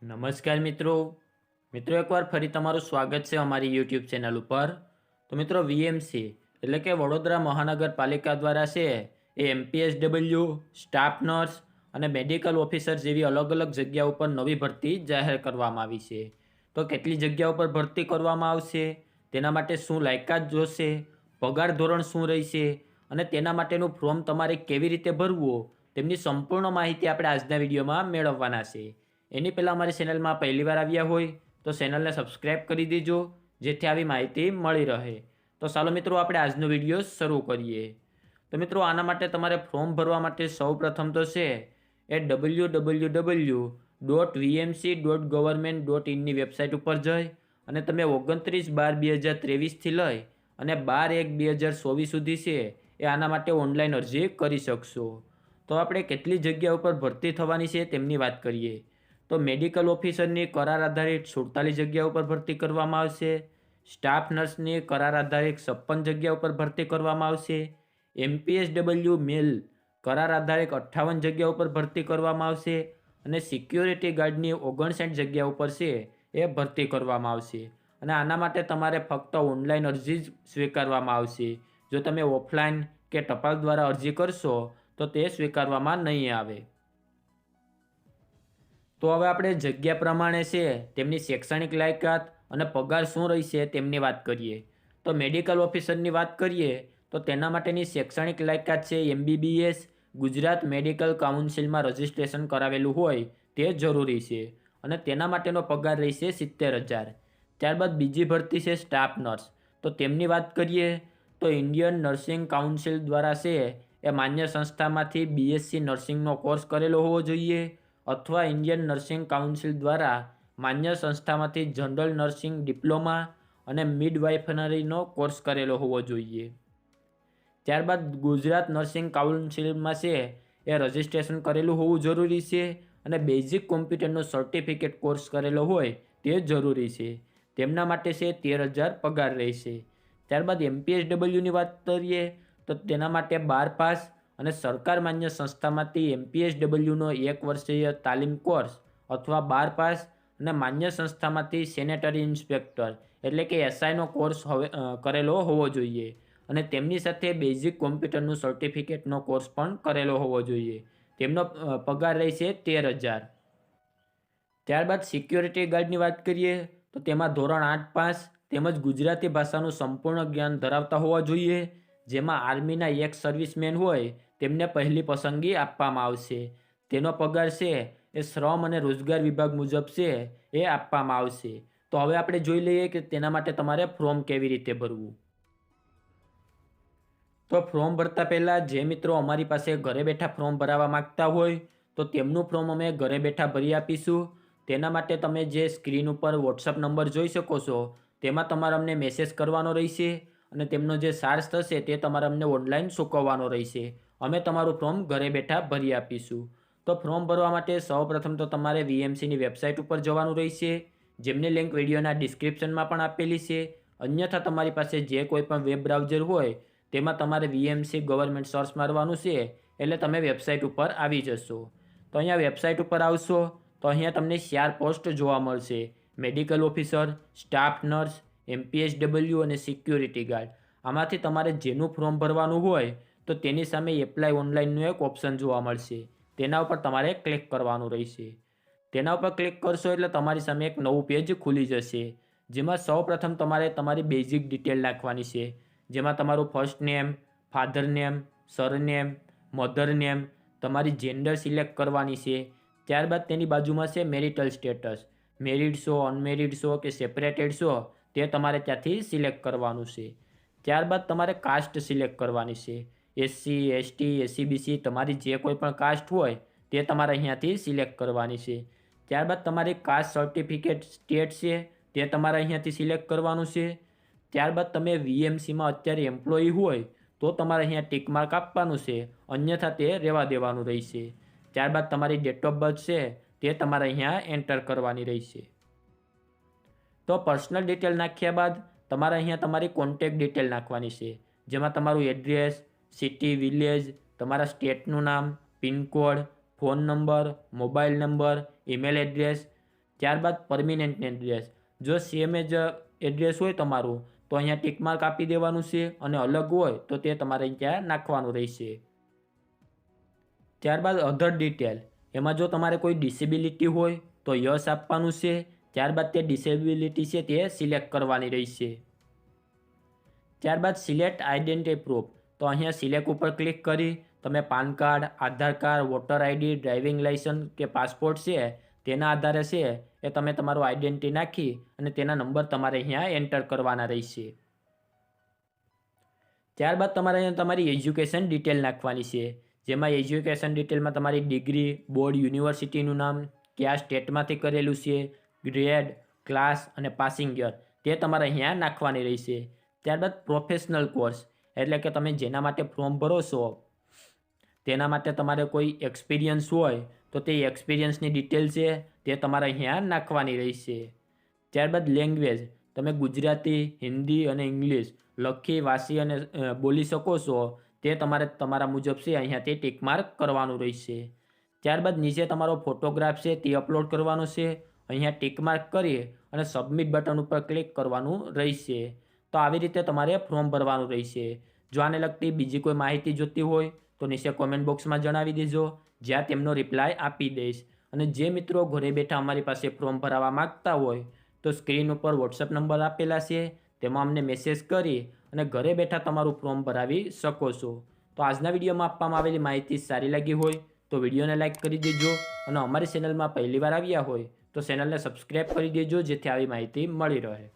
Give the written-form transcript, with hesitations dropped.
નમસ્કાર મિત્રો એકવાર ફરી તમારું સ્વાગત છે અમારી યુટ્યુબ ચેનલ ઉપર। તો મિત્રો વીએમસી એટલે કે વડોદરા મહાનગરપાલિકા દ્વારા છે એ એમપીએસડબલ્યુ, સ્ટાફ નર્સ અને મેડિકલ ઓફિસર જેવી અલગ અલગ જગ્યા ઉપર નવી ભરતી જાહેર કરવામાં આવી છે। તો કેટલી જગ્યા ઉપર ભરતી કરવામાં આવશે, તેના માટે શું લાયકાત જોશે, પગાર ધોરણ શું રહેશે અને તેના માટેનું ફોર્મ તમારે કેવી રીતે ભરવું, તેમની સંપૂર્ણ માહિતી આપણે આજના વિડીયોમાં મેળવવાના છે। એની પહેલાં અમારી ચેનલમાં પહેલીવાર આવ્યા હોય તો ચેનલને સબસ્ક્રાઈબ કરી દેજો, જેથી આવી માહિતી મળી રહે। તો ચાલો મિત્રો આપણે આજનો વિડીયો શરૂ કરીએ। તો મિત્રો આના માટે તમારે ફોર્મ ભરવા માટે સૌપ્રથમ તો છે એ www.vmc.government.in ની વેબસાઇટ ઉપર જઈ અને તમે 29/12/2023થી લઈ અને 12/1/2024 સુધી છે એ આના માટે ઓનલાઈન અરજી કરી શકશો। તો આપણે કેટલી જગ્યા ઉપર ભરતી થવાની છે તેમની વાત કરીએ તો મેડિકલ ઓફિસરની કરાર આધારિત 47 જગ્યા ઉપર ભરતી કરવામાં આવશે। સ્ટાફ નર્સની કરાર આધારિત 56 જગ્યા ઉપર ભરતી કરવામાં આવશે। એમપીએસડબલ્યુ મેલ કરાર આધારિત 58 જગ્યા ઉપર ભરતી કરવામાં આવશે અને સિક્યોરિટી ગાર્ડની 59 જગ્યા ઉપર છે એ ભરતી કરવામાં આવશે। અને આના માટે તમારે ફક્ત ઓનલાઈન અરજી જ સ્વીકારવામાં આવશે। જો તમે ઓફલાઈન કે ટપાલ દ્વારા અરજી કરશો તો તે સ્વીકારવામાં નહીં આવે। તો હવે આપણે જગ્યા પ્રમાણે છે તેમની શૈક્ષણિક લાયકાત અને પગાર શું રહેશે તેમની વાત કરીએ। તો મેડિકલ ઓફિસરની વાત કરીએ તો તેના માટેની શૈક્ષણિક લાયકાત છે એમબીબીએસ ગુજરાત મેડિકલ કાઉન્સિલમાં રજિસ્ટ્રેશન કરાવેલું હોય તે જરૂરી છે અને તેના માટેનો પગાર રહેશે 70,000। ત્યારબાદ બીજી ભરતી છે સ્ટાફ નર્સ। તો તેમની વાત કરીએ તો ઇન્ડિયન નર્સિંગ કાઉન્સિલ દ્વારા છે એ માન્ય સંસ્થામાંથી બીએસસી નર્સિંગનો કોર્સ કરેલો હોવો જોઈએ અથવા ઇન્ડિયન નર્સિંગ કાઉન્સિલ દ્વારા માન્ય સંસ્થામાંથી જનરલ નર્સિંગ ડિપ્લોમા અને મિડવાઇફનરીનો કોર્સ કરેલો હોવો જોઈએ। ત્યારબાદ ગુજરાત નર્સિંગ કાઉન્સિલમાં છે એ રજિસ્ટ્રેશન કરેલું હોવું જરૂરી છે અને બેઝિક કોમ્પ્યુટરનો સર્ટિફિકેટ કોર્સ કરેલો હોય તે જરૂરી છે। તેમના માટે છે 13,000 પગાર રહેશે। ત્યારબાદ એમપીએસડબલ્યુની વાત કરીએ તો તેના માટે 12 પાસ અને સરકાર માન્ય સંસ્થામાંથી એમપીએસડબલ્યુનો 1 વર્ષીય તાલીમ કોર્સ અથવા 12 પાસ અને માન્ય સંસ્થામાંથી સેનેટરી ઇન્સ્પેક્ટર એટલે કે એસઆઈનો કોર્સ કરેલો હોવો જોઈએ અને તેમની સાથે બેઝિક કોમ્પ્યુટરનું સર્ટિફિકેટનો કોર્સ પણ કરેલો હોવો જોઈએ। તેમનો પગાર રહેશે 13,000। ત્યારબાદ સિક્યોરિટી ગાર્ડની વાત કરીએ તો તેમાં ધોરણ 8 પાસ તેમજ ગુજરાતી ભાષાનું સંપૂર્ણ જ્ઞાન ધરાવતા હોવા જોઈએ। જેમાં આર્મીના એક્સ સર્વિસમેન હોય તેમને પહેલી પસંદગી આપવામાં આવશે। તેનો પગાર છે એ શ્રમ અને રોજગાર વિભાગ મુજબ છે એ આપવામાં આવશે। તો હવે આપણે જોઈ લઈએ કે તેના માટે તમારે ફોર્મ કેવી રીતે ભરવું। તો ફોર્મ ભરતા પહેલાં જે મિત્રો અમારી પાસે ઘરે બેઠા ફોર્મ ભરાવવા માગતા હોય તો તેમનું ફોર્મ અમે ઘરે બેઠા ભરી આપીશું। તેના માટે તમે જે સ્ક્રીન ઉપર વોટ્સઅપ નંબર જોઈ શકો છો તેમાં તમારે અમને મેસેજ કરવાનો રહેશે અને તેમનો જે ચાર્જ થશે તે તમારે અમને ઓનલાઈન ચૂકવવાનો રહેશે। અમે તમારું ફોર્મ ઘરે બેઠા ભરી આપીશું। તો ફોર્મ ભરવા માટે સૌપ્રથમ તો તમારે વીએમસીની વેબસાઇટ ઉપર જવાનું રહેશે, જેમની લિંક વિડીયોના ડિસ્ક્રિપ્શનમાં પણ આપેલી છે। અન્યથા તમારી પાસે જે કોઈ પણ વેબ બ્રાઉઝર હોય તેમાં તમારે વીએમસી ગવર્મેન્ટ સર્ચ મારવાનું છે એટલે તમે વેબસાઇટ ઉપર આવી જશો। તો અહીંયા વેબસાઇટ ઉપર આવશો તો અહીંયા તમને 4 પોસ્ટ જોવા મળશે: medical officer, staff nurse, MPSW અને સિક્યોરિટી ગાર્ડ। આમાંથી તમારે જેનું ફોર્મ ભરવાનું હોય તો તેની સામે એપ્લાય ઓનલાઈનનું એક ઓપ્શન જોવા મળશે, તેના ઉપર તમારે ક્લિક કરવાનું રહેશે। તેના ઉપર ક્લિક કરશો એટલે તમારી સામે એક નવું પેજ ખુલી જશે, જેમાં સૌપ્રથમ તમારે તમારી બેઝિક ડિટેલ નાખવાની છે, જેમાં તમારું first name, father name, surname, mother name, તમારી જેન્ડર સિલેક્ટ કરવાની છે। ત્યારબાદ તેની બાજુમાં છે મેરિટલ સ્ટેટસ, મેરિડ છો, અનમેરિડ છો કે સેપરેટેડ છો તે તમારે ત્યાંથી સિલેક્ટ કરવાનું છે। ત્યારબાદ તમારે કાસ્ટ સિલેક્ટ કરવાની છે, એસસી, એસટી, એસસીબીસી તમારી જે કોઈ પણ કાસ્ટ હોય તે તમારે અહીંયાથી સિલેક્ટ કરવાની છે। ત્યારબાદ તમારી કાસ્ટ સર્ટિફિકેટ સ્ટેટ છે તે તમારે અહીંયાથી સિલેક્ટ કરવાનું છે। ત્યારબાદ તમે વીએમસીમાં અત્યારે એમ્પ્લોયી હોય તો તમારે અહીંયા ટિક માર્ક આપવાનું છે, અન્યથા તે રહેવા દેવાનું રહેશે। ત્યારબાદ તમારી ડેટ ઓફ બર્થ છે તે તમારે અહીંયા એન્ટર કરવાની રહેશે। તો પર્સનલ ડિટેલ નાખ્યા બાદ તમારે અહીંયા તમારી કોન્ટેક્ટ ડિટેલ નાખવાની છે, જેમાં તમારું એડ્રેસ, સિટી, વિલેજ, તમારા સ્ટેટનું નામ, pincode, phone number, mobile number, email address, ત્યારબાદ પરમિનન્ટ એડ્રેસ, જો સેમ જ એડ્રેસ હોય તમારું તો અહીંયા ટિક માર્ક આપી દેવાનું છે, અને અલગ હોય તો તે તમારે ત્યાં નાખવાનું રહેશે. ત્યારબાદ અધર ડિટેલ, એમાં જો તમારે કોઈ ડિસેબિલિટી હોય તો યસ આપવાનું છે. ત્યારબાદ તે ડિસેબિલિટી છે તે સિલેક્ટ કરવાની રહેશે. ત્યારબાદ સિલેક્ટ આઈડેન્ટિટી પ્રૂફ, તો અહીંયા સિલેક્ટ ઉપર ક્લિક કરી તમે PAN card, Aadhaar card, voter ID, driving licence કે પાસપોર્ટ છે તેના આધારે છે એ તમે તમારું આઈડેન્ટિટી નાખી અને તેના નંબર તમારે અહીંયા એન્ટર કરવાના રહેશે. ત્યારબાદ તમારે અહીંયા તમારી એજ્યુકેશન ડિટેલ નાખવાની છે, જેમાં એજ્યુકેશન ડિટેલમાં તમારી ડિગ્રી, બોર્ડ, યુનિવર્સિટીનું નામ, કયા સ્ટેટમાંથી કરેલું છે, ગ્રેડ, ક્લાસ અને પાસિંગ યર તે તમારે અહીંયા નાખવાની રહેશે. ત્યારબાદ પ્રોફેશનલ કોર્સ, એટલે કે તમે જેના માટે ફોર્મ ભરો છો તેના માટે તમારે કોઈ એક્સપિરિયન્સ હોય તો તે એક્સપિરિયન્સની ડિટેલ છે તે તમારે અહીંયા નાખવાની રહેશે. ત્યારબાદ લેંગ્વેજ, તમે ગુજરાતી, હિન્દી અને ઇંગ્લિશ લખી, વાંચી અને બોલી શકો છો તે તમારે તમારા મુજબ છે અહીંયાથી ટિક માર્ક કરવાનું રહેશે. ત્યારબાદ નીચે તમારો ફોટોગ્રાફ છે તે અપલોડ કરવાનો છે. અહીંયા ટિક માર્ક કરી અને સબમિટ બટન ઉપર ક્લિક કરવાનું રહેશે. તો આવી રીતે તમારે ફોર્મ ભરવાનું રહેશે. જો આને લગતી બીજી કોઈ માહિતી જોતી હોય તો નીચે કોમેન્ટ બોક્સમાં જણાવી દેજો, જ્યાં તેમનો રિપ્લાય આપી દઈશ. અને જે મિત્રો ઘરે બેઠા અમારી પાસે ફોર્મ ભરાવા માગતા હોય તો સ્ક્રીન ઉપર વોટ્સઅપ નંબર આપેલા છે, તેમાં અમને મેસેજ કરી અને ઘરે બેઠા તમારું ફોર્મ ભરાવી શકો છો. તો આજના વિડીયોમાં આપવામાં આવેલી માહિતી સારી લાગી હોય તો વિડીયોને લાઇક કરી દેજો, અને અમારી ચેનલમાં પહેલીવાર આવ્યા હોય તો ચેનલને સબસ્ક્રાઈબ કરી દેજો, જેથી આવી માહિતી મળી રહે.